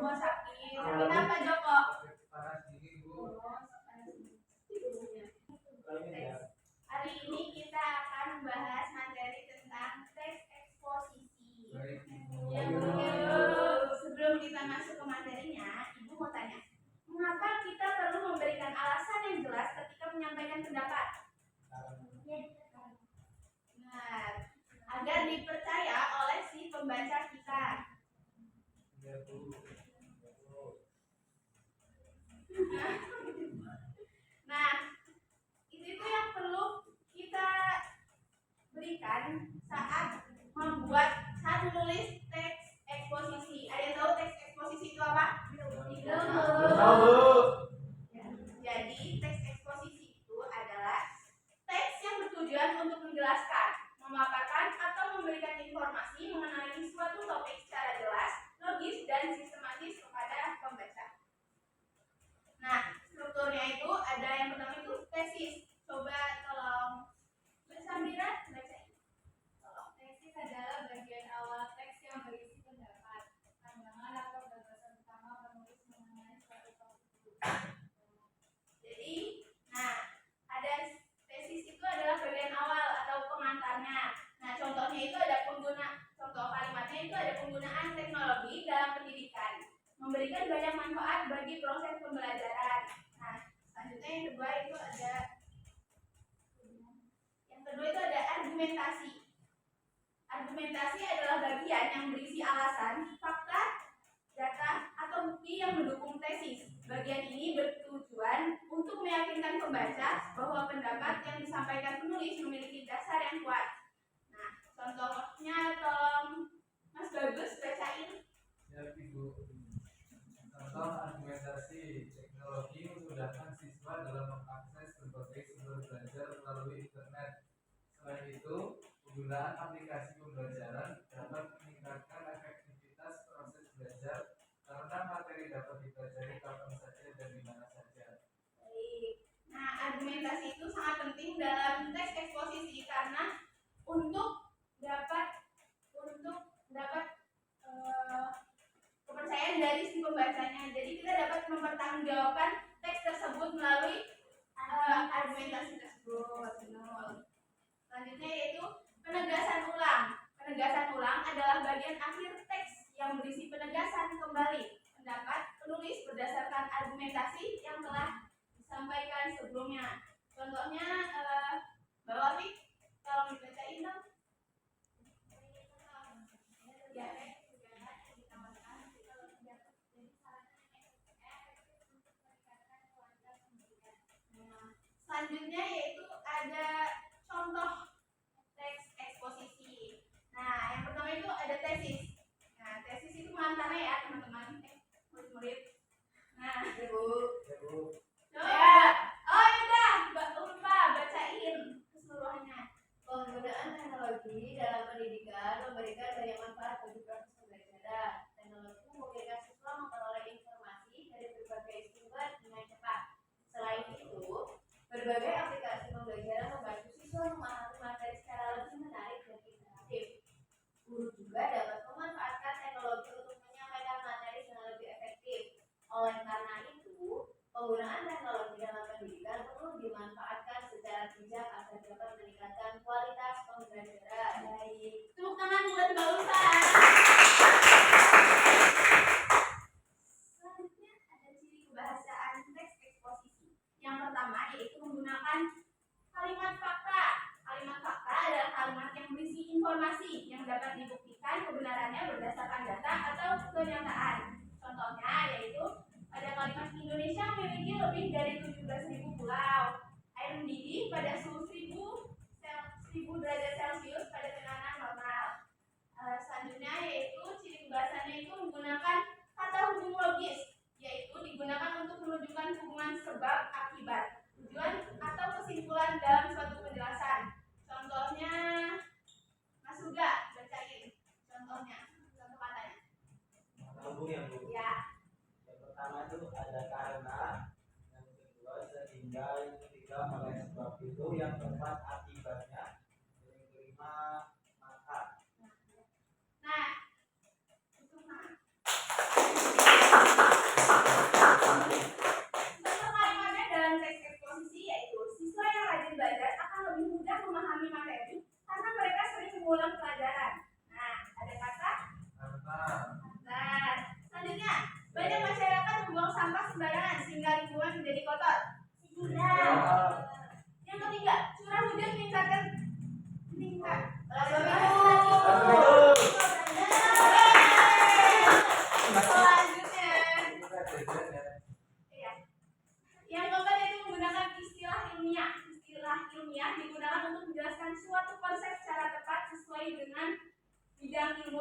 Joko sakit. Sakit apa Joko? Hari ini kita akan membahas materi tentang teks eksposisi. Sebelum kita masuk ke materinya, Ibu mau tanya, mengapa kita perlu memberikan alasan yang jelas ketika menyampaikan pendapat? Nah, agar dipercaya oleh si pembaca kita. Nah, itu yang perlu kita berikan saat membuat saat menulis teks eksposisi. Ada yang tahu teks eksposisi itu apa? Tahu. Jadi teks eksposisi itu adalah teks yang bertujuan untuk menjelaskan, memaparkan atau memberikan informasi mengenai suatu topik secara jelas, logis dan sistematis kepada pembaca. Nah, strukturnya itu ada yang pertama itu tesis. Coba tolong Samira bacain. Tesis adalah bagian awal teks yang berisi pendapat, pandangan atau gagasan utama penulis mengenai suatu topik. Jadi, ada tesis itu adalah bagian awal atau pengantarnya. Nah, contohnya itu ada contoh kalimatnya itu ada penggunaan teknologi dalam pendidikan, memberikan banyak manfaat bagi proses pembelajaran. Nah, selanjutnya yang kedua itu ada argumentasi. Argumentasi adalah bagian yang berisi alasan, fakta, data, atau bukti yang mendukung tesis. Bagian ini bertujuan untuk meyakinkan pembaca bahwa pendapat yang disampaikan penulis memiliki dasar yang kuat. Nah, contohnya tolong Mas Bagus bacain. Ya, Ibu. Contoh argumentasi teknologi memudahkan siswa dalam mengakses berbagai sumber belajar melalui internet. Selain itu, penggunaan aplikasi pembelajaran dapat meningkatkan efektivitas proses belajar karena materi dapat dipelajari kapan saja dan di mana saja. Baik. Nah, argumentasi itu sangat penting dalam teks eksposisi karena untuk dapat kepercayaan dari si pembacanya. Jadi kita dapat mempertanggungjawabkan teks tersebut melalui argumentasi tersebut. Selanjutnya yaitu penegasan ulang. Penegasan ulang adalah bagian akhir teks yang berisi penegasan kembali pendapat penulis berdasarkan argumentasi yang telah disampaikan sebelumnya. Contohnya, Mbak Wafi, tolong dibacain dong. Ya. Selanjutnya yaitu ada contoh teks eksposisi. Nah, yang pertama itu ada tesis. Nah, tesis itu pengantarnya ya teman-teman, murid-murid. Nah, Ibu. ya. Oh ya Mbak Ulfa bacain keseluruhannya. Penggunaan teknologi dalam pendidikan memberikan banyak manfaat bagi proses pembelajaran. Teknologi memungkinkan siswa memperoleh informasi dari berbagai sumber dengan cepat. Selain itu, berbagai aplikasi pembelajaran membantu siswa memahami materi secara lebih menarik dan interaktif. Guru juga dapat memanfaatkan teknologi untuk menyampaikan materi dengan lebih efektif. Oleh karena itu, penggunaan teknologi dalam pendidikan perlu dimanfaatkan secara bijak agar dapat meningkatkan kualitas pembelajaran. Baik, tepuk tangan buat Mbak Ulfa. Selanjutnya ada ciri kebahasaan teks eksposisi. Yang pertama yaitu menggunakan kalimat fakta. Kalimat fakta adalah kalimat yang berisi informasi yang dapat dibuktikan kebenarannya berdasarkan data atau kenyataan. Contohnya yaitu pada kalimat Indonesia memiliki lebih dari 17.000 pulau. Air mendidih pada suhu 1000 derajat Celcius pada tekanan normal. Selanjutnya yaitu ciri kebahasannya itu menggunakan kata hubung logis, yaitu digunakan untuk menunjukkan hubungan sebab akibat, tujuan atau kesimpulan dalam suatu penjelasan. Contohnya Mas Huga bacain contohnya, contoh katanya. Hubung ya, Bu. Ya. Yang pertama itu ada karena, yang kedua sehingga, yang ketiga oleh sebab itu, yang keempat akibatnya, yang kelima maka. Nah, itu mah. rajin belajar akan lebih mudah memahami materi karena mereka sering mengulang pelajaran. Nah, ada kata Karena nah, selanjutnya, banyak masyarakat membuang sampah sembarangan sehingga lingkungan menjadi kotor. Yang ketiga, curah hujan meningkat. Selanjutnya, ya. Yang keempat yaitu menggunakan istilah ilmiah. Istilah ilmiah digunakan untuk menjelaskan suatu konsep secara tepat sesuai dengan bidang ilmu.